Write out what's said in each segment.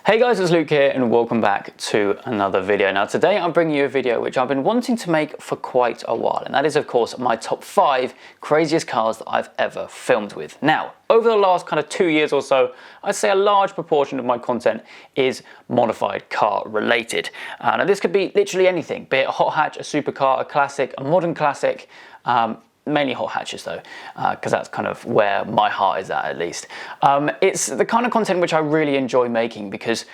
Hey guys, it's Luke here and welcome back to another video. Now today I'm bringing you a video which I've been wanting to make for quite a while, and that is of course my top 5 craziest cars that I've ever filmed with. Now, over the last kind of 2 years or so, I'd say a large proportion of my content is modified car related. Now this could be literally anything, be it a hot hatch, a supercar, a classic, a modern classic, mainly hot hatches though, because that's kind of where my heart is at least. It's the kind of content which I really enjoy making because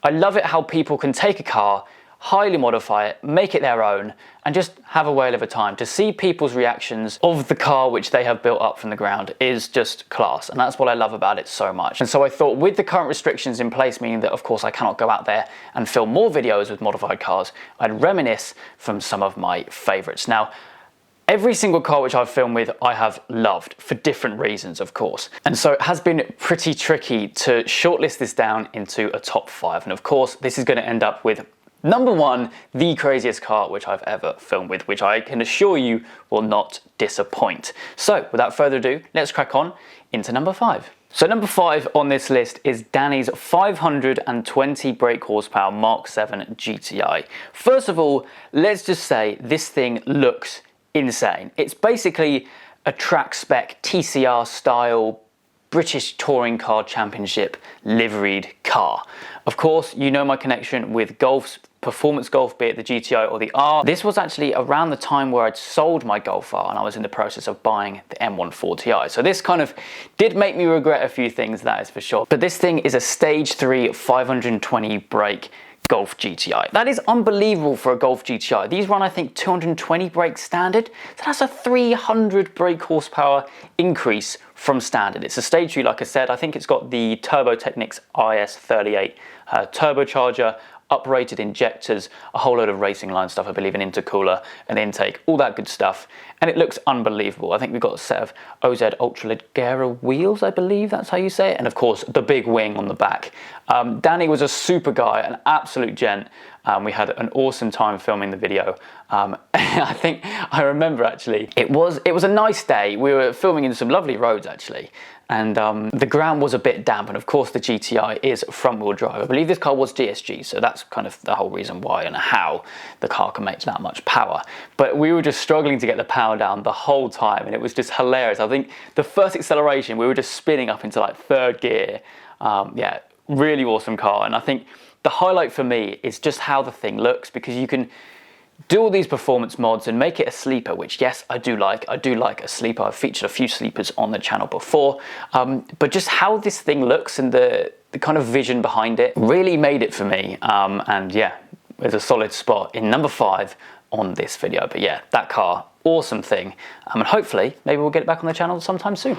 I love it how people can take a car, highly modify it, make it their own, and just have a whale of a time. To see people's reactions of the car which they have built up from the ground is just class, and that's what I love about it so much. And so I thought, with the current restrictions in place, meaning that of course I cannot go out there and film more videos with modified cars, I'd reminisce from some of my favorites. Now, every single car which I've filmed with, I have loved for different reasons, of course. And so it has been pretty tricky to shortlist this down into a top 5. And of course, this is going to end up with number 1, the craziest car which I've ever filmed with, which I can assure you will not disappoint. So without further ado, let's crack on into number 5. So number 5 on this list is Danny's 520 brake horsepower Mark 7 GTI. First of all, let's just say this thing looks insane. It's basically a track spec TCR style British Touring Car Championship liveried car. Of course, you know my connection with Golf's performance Golf, be it the GTI or the R. This was actually around the time where I'd sold my Golf R and I was in the process of buying the M1 Ti. So this kind of did make me regret a few things, that is for sure. But this thing is a stage 3 520 brake Golf GTI. That is unbelievable for a Golf GTI. These run, I think, 220 brake standard. So that's a 300 brake horsepower increase from standard. It's a stage 3, like I said. I think it's got the Turbo Technics IS38 turbocharger, uprated injectors, a whole load of racing line stuff, I believe, an intercooler, an intake, all that good stuff. And it looks unbelievable. I think we've got a set of OZ Ultraleggera wheels, I believe that's how you say it. And of course, the big wing on the back. Danny was a super guy, an absolute gent. We had an awesome time filming the video. I think I remember actually, it was a nice day. We were filming in some lovely roads actually. And the ground was a bit damp, and of course the GTI is front-wheel drive. I believe this car was DSG, so that's kind of the whole reason why and how the car can make that much power. But we were just struggling to get the power down the whole time, and it was just hilarious. I think the first acceleration, we were just spinning up into like 3rd gear. Yeah, really awesome car. And I think the highlight for me is just how the thing looks, because you can do all these performance mods and make it a sleeper, which yes, I do like a sleeper. I've featured a few sleepers on the channel before, but just how this thing looks and the kind of vision behind it really made it for me. And yeah, there's a solid spot in number 5 on this video. But yeah, that car, awesome thing. And hopefully maybe we'll get it back on the channel sometime soon.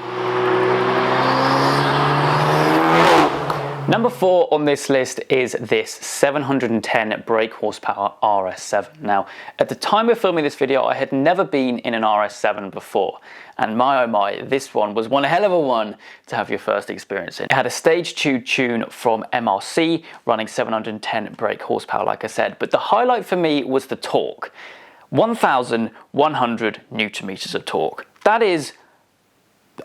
Number 4 on this list is this 710 brake horsepower RS7. Now, at the time of filming this video, I had never been in an RS7 before. And my oh my, this one was one hell of a one to have your first experience in. It had a stage 2 tune from MRC, running 710 brake horsepower, like I said. But the highlight for me was the torque. 1,100 Newton meters of torque. That is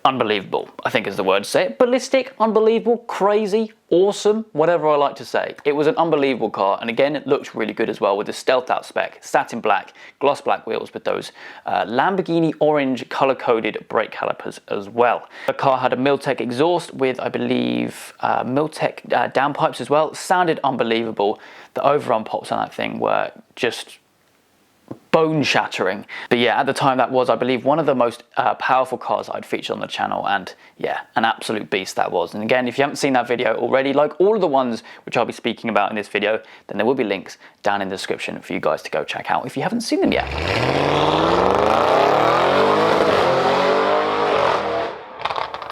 unbelievable, I think is the word to say it. Ballistic, unbelievable, crazy, awesome, whatever I like to say. It was an unbelievable car, and again, it looks really good as well with the stealth out spec, satin black, gloss black wheels with those Lamborghini orange color-coded brake calipers as well. The car had a Miltech exhaust with, I believe, Miltech downpipes as well. Sounded unbelievable. The overrun pops on that thing were just bone shattering. But yeah, at the time that was, I believe, one of the most powerful cars I'd featured on the channel, and yeah, an absolute beast that was. And again, if you haven't seen that video already, like all of the ones which I'll be speaking about in this video, then there will be links down in the description for you guys to go check out if you haven't seen them yet.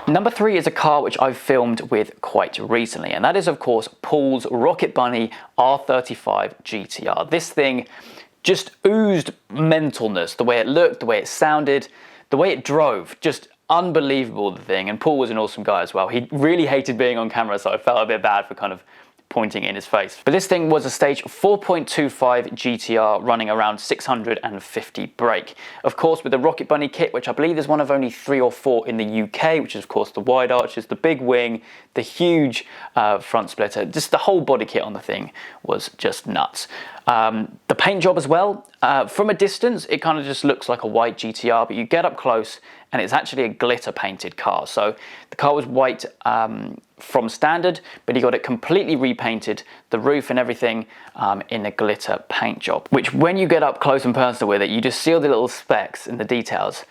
Number 3 is a car which I've filmed with quite recently, and that is of course Paul's Rocket Bunny R35 GTR. This thing just oozed mentalness, the way it looked, the way it sounded, the way it drove, just unbelievable, the thing. And Paul was an awesome guy as well. He really hated being on camera, so I felt a bit bad for kind of pointing in his face. But this thing was a stage 4.25 GTR running around 650 brake. Of course, with the Rocket Bunny kit, which I believe is one of only 3 or 4 in the UK, which is of course the wide arches, the big wing, the huge front splitter, just the whole body kit on the thing was just nuts. The paint job as well, from a distance it kind of just looks like a white GTR, but you get up close and it's actually a glitter painted car. So the car was white from standard, but he got it completely repainted, the roof and everything in a glitter paint job, which when you get up close and personal with it, you just see all the little specks and the details.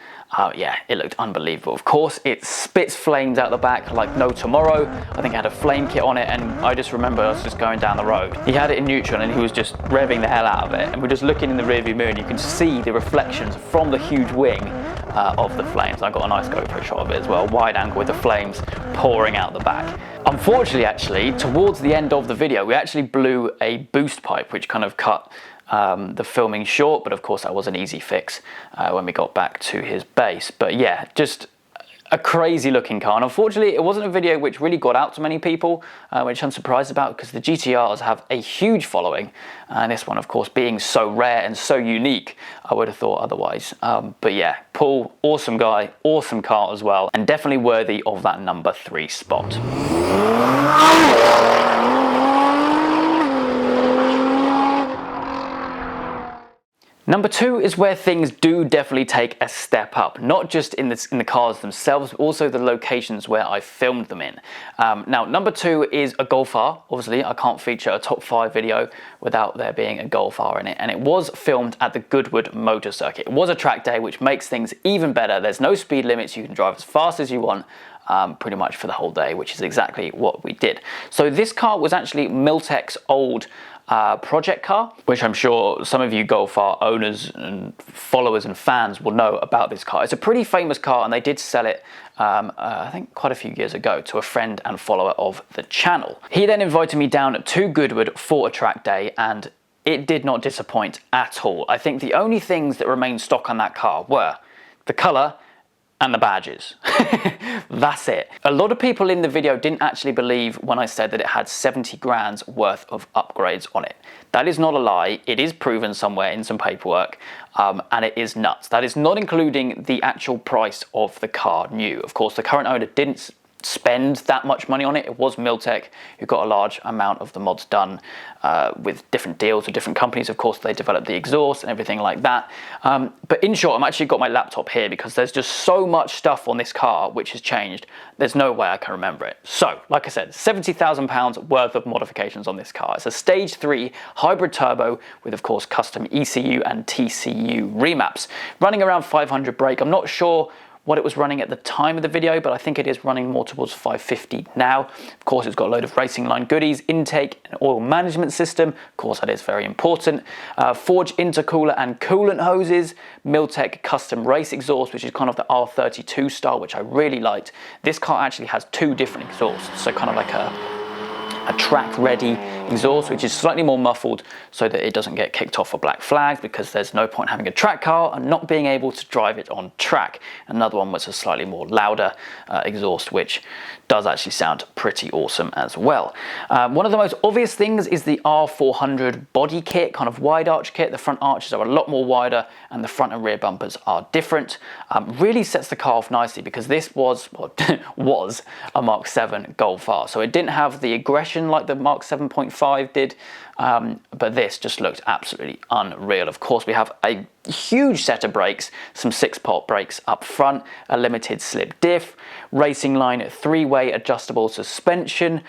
Yeah, it looked unbelievable. Of course, it spits flames out the back like no tomorrow. I think it had a flame kit on it, and I just remember us just going down the road. He had it in neutral and he was just revving the hell out of it, and we're just looking in the rearview mirror and you can see the reflections from the huge wing of the flames. I got a nice GoPro shot of it as well, wide angle with the flames pouring out the back. Unfortunately, actually, towards the end of the video, we actually blew a boost pipe, which kind of cut the filming short, but of course that was an easy fix when we got back to his base. But yeah, just a crazy looking car, and unfortunately it wasn't a video which really got out to many people, which I'm surprised about because the GTRs have a huge following, and this one of course being so rare and so unique, I would have thought otherwise. But yeah, Paul, awesome guy, awesome car as well, and definitely worthy of that number 3 spot. Number 2 is where things do definitely take a step up, not just in the cars themselves, but also the locations where I filmed them in. Now, number 2 is a Golf R. Obviously, I can't feature a top 5 video without there being a Golf R in it, and it was filmed at the Goodwood motor circuit. It was a track day, which makes things even better. There's no speed limits, you can drive as fast as you want, pretty much for the whole day, which is exactly what we did. So this car was actually Miltek's old project car, which I'm sure some of you Golf R owners and followers and fans will know about this car. It's a pretty famous car, and they did sell it I think quite a few years ago to a friend and follower of the channel. He then invited me down to Goodwood for a track day, and it did not disappoint at all. I think the only things that remained stock on that car were the colour and the badges. That's it. A lot of people in the video didn't actually believe when I said that it had 70 grand's worth of upgrades on it. That is not a lie. It is proven somewhere in some paperwork, and it is nuts. That is not including the actual price of the car new. Of course, the current owner didn't spend that much money on it. It was Miltek who got a large amount of the mods done with different deals with different companies. Of course, they developed the exhaust and everything like that. But in short, I've actually got my laptop here because there's just so much stuff on this car which has changed. There's no way I can remember it. So, like I said, £70,000 worth of modifications on this car. It's a stage 3 hybrid turbo with, of course, custom ECU and TCU remaps. Running around 500 brake. I'm not sure what it was running at the time of the video, but I think it is running more towards 550 now. Of course, it's got a load of racing line goodies, intake and oil management system. Of course, that is very important. Forge intercooler and coolant hoses, Miltek custom race exhaust, which is kind of the R32 style, which I really liked. This car actually has 2 different exhausts, so kind of like a track ready exhaust, which is slightly more muffled so that it doesn't get kicked off for black flags, because there's no point having a track car and not being able to drive it on track. Another one was a slightly more louder exhaust, which does actually sound pretty awesome as well. One of the most obvious things is the R400 body kit, kind of wide arch kit. The front arches are a lot more wider and the front and rear bumpers are different. Really sets the car off nicely because this was, well, was a Mark 7 Golf R. So it didn't have the aggression like the Mark 7.5 did, but this just looked absolutely unreal. Of course, we have a huge set of brakes, some 6-pot brakes up front, a limited slip diff, racing line 3-way adjustable suspension,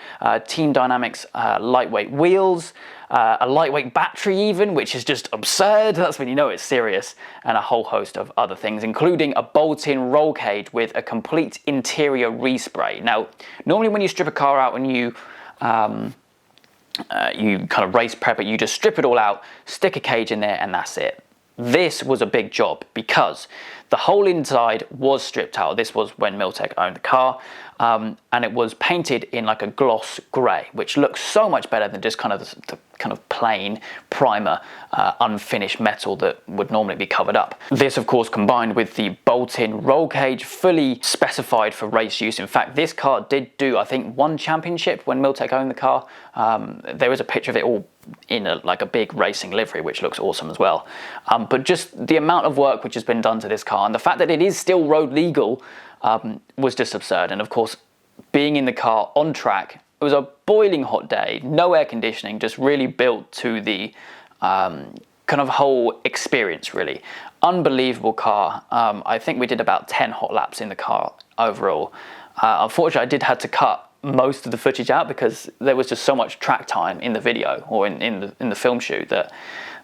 Team Dynamics lightweight wheels, a lightweight battery even, which is just absurd. That's when you know it's serious, and a whole host of other things, including a bolt-in roll cage with a complete interior respray. Now, normally when you strip a car out and you kind of race prep it, you just strip it all out, stick a cage in there, and that's it. This was a big job because the whole inside was stripped out. This was when Milltek owned the car, and it was painted in like a gloss grey, which looks so much better than just kind of the kind of plain primer, unfinished metal that would normally be covered up. This, of course, combined with the bolt-in roll cage, fully specified for race use. In fact, this car did do, I think, one championship when Milltek owned the car. There is a picture of it all in like a big racing livery, which looks awesome as well. But just the amount of work which has been done to this car, and the fact that it is still road legal, was just absurd. And of course, being in the car on track, it was a boiling hot day, no air conditioning, just really built to the kind of whole experience, really. Unbelievable car. I think we did about 10 hot laps in the car overall. Unfortunately, I did have to cut most of the footage out because there was just so much track time in the video, or in the film shoot, that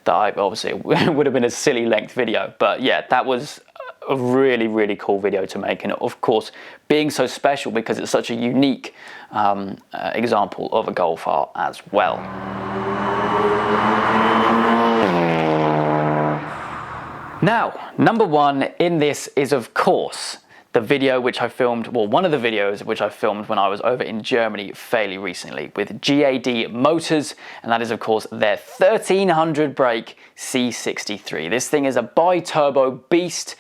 I obviously would have been a silly length video. But yeah, that was a really, really cool video to make, and of course being so special because it's such a unique example of a Golf R as well. Now, number one in this is, of course, the video which I filmed, well, one of the videos which I filmed when I was over in Germany fairly recently with GAD Motors, and that is, of course, their 1300 brake C63. This thing is a bi-turbo beast.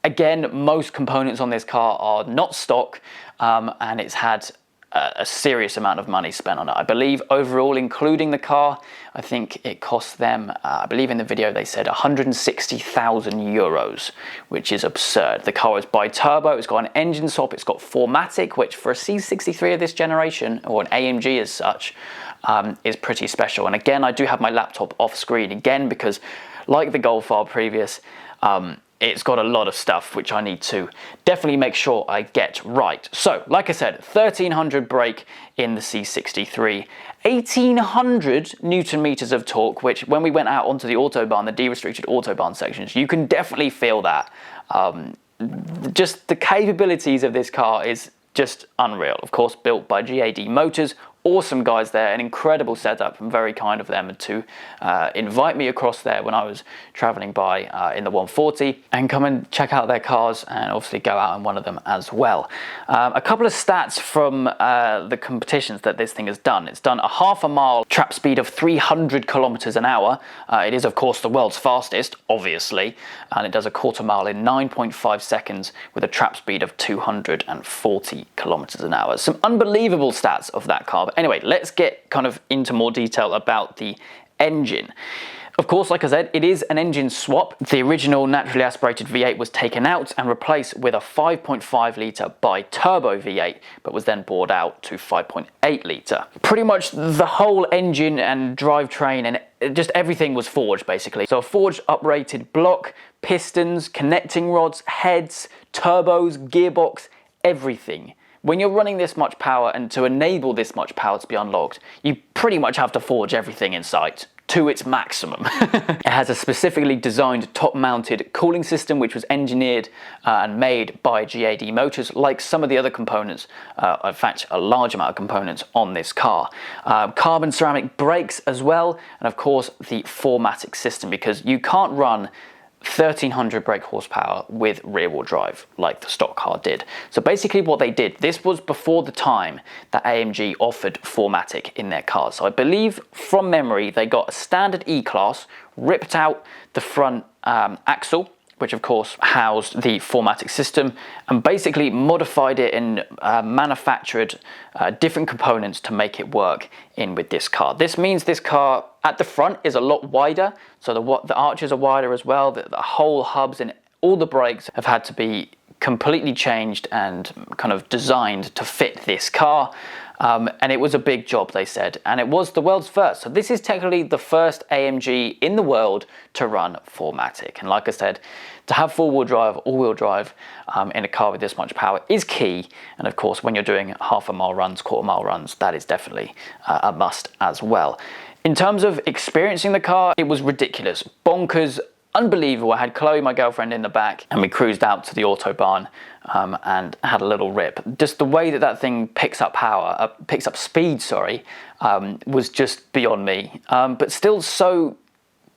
Again, most components on this car are not stock, and it's had a serious amount of money spent on it. I believe overall, including the car, I think it cost them, I believe in the video they said 160,000 euros, which is absurd. The car is bi-turbo, it's got an engine swap, it's got 4MATIC, which for a C63 of this generation, or an AMG as such, is pretty special. And again, I do have my laptop off screen again because, like the Golf R previous, it's got a lot of stuff which I need to definitely make sure I get right. So, like I said, 1300 brake in the C63, 1800 Newton meters of torque, which when we went out onto the Autobahn, the de-restricted Autobahn sections, you can definitely feel that. Just the capabilities of this car is just unreal. Of course, built by GAD Motors. Awesome guys there, an incredible setup, and very kind of them to invite me across there when I was traveling by in the 140 and come and check out their cars and obviously go out in one of them as well. A couple of stats from the competitions that this thing has done. It's done a half a mile trap speed of 300 kilometers an hour. It is, of course, the world's fastest, obviously, and it does a quarter mile in 9.5 seconds with a trap speed of 240 kilometers an hour. Some unbelievable stats of that car. But anyway, let's get kind of into more detail about the engine. Of course, like I said, it is an engine swap. The original naturally aspirated V8 was taken out and replaced with a 5.5 litre bi-turbo V8, but was then bored out to 5.8 litre. Pretty much the whole engine and drivetrain and just everything was forged, basically. So a forged uprated block, pistons, connecting rods, heads, turbos, gearbox, everything. When you're running this much power, and to enable this much power to be unlocked, you pretty much have to forge everything in sight to its maximum. It has a specifically designed top-mounted cooling system which was engineered and made by GAD Motors, like some of the other components, in fact a large amount of components on this car. Carbon ceramic brakes as well, and of course the 4MATIC system, because you can't run 1300 brake horsepower with rear-wheel drive like the stock car did. So basically what they did, this was before the time that AMG offered 4MATIC in their cars. So I believe from memory they got a standard E-Class, ripped out the front axle, which of course housed the 4MATIC system, and basically modified it and manufactured different components to make it work in with this car. This means this car at the front is a lot wider, so the arches are wider as well. The whole hubs and all the brakes have had to be completely changed and kind of designed to fit this car. And it was a big job, they said, and it was the world's first. So this is technically the first AMG in the world to run 4MATIC. And like I said, to have four-wheel drive, all-wheel drive in a car with this much power is key. And of course, when you're doing half a mile runs, quarter mile runs, that is definitely a must as well. In terms of experiencing the car, it was ridiculous, bonkers, unbelievable. I had Chloe, my girlfriend, in the back, and we cruised out to the Autobahn and had a little rip. Just the way that that thing picks up power, picks up speed, sorry, was just beyond me. But still so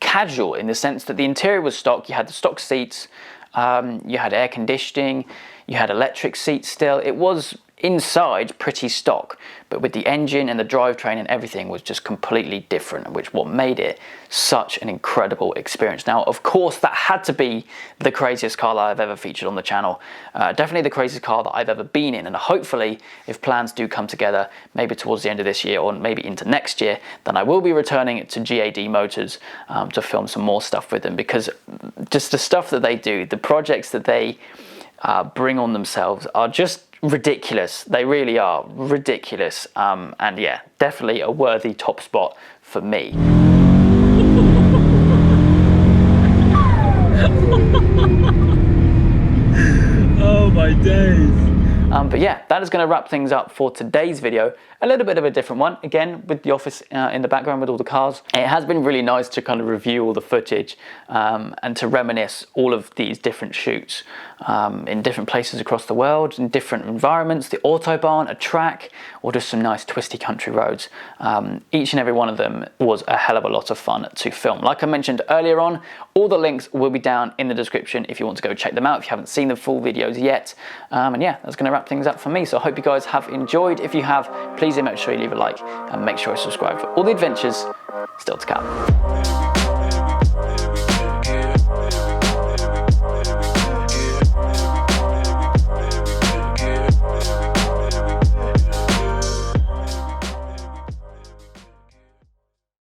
casual in the sense that the interior was stock. You had the stock seats, You had air conditioning, you had electric seats still. It was inside pretty stock, but with the engine and the drivetrain and everything was just completely different, which what made it such an incredible experience. Now, of course, that had to be the craziest car that I've ever featured on the channel. Definitely the craziest car that I've ever been in, and hopefully, if plans do come together, maybe towards the end of this year or maybe into next year, then I will be returning to GAD Motors to film some more stuff with them, because just the stuff that they do, the projects that they bring on themselves are just ridiculous. They really are ridiculous, and yeah, definitely a worthy top spot for me. Oh my days. But yeah, that is going to wrap things up for today's video. A little bit of a different one, again, with the office in the background with all the cars. It has been really nice to kind of review all the footage and to reminisce all of these different shoots in different places across the world, in different environments, the Autobahn, a track, or just some nice twisty country roads. Each and every one of them was a hell of a lot of fun to film. Like I mentioned earlier on, all the links will be down in the description if you want to go check them out, if you haven't seen the full videos yet. And yeah, that's going to wrap things up for me. So I hope you guys have enjoyed. If you have, please do make sure you leave a like and make sure you subscribe for all the adventures still to come.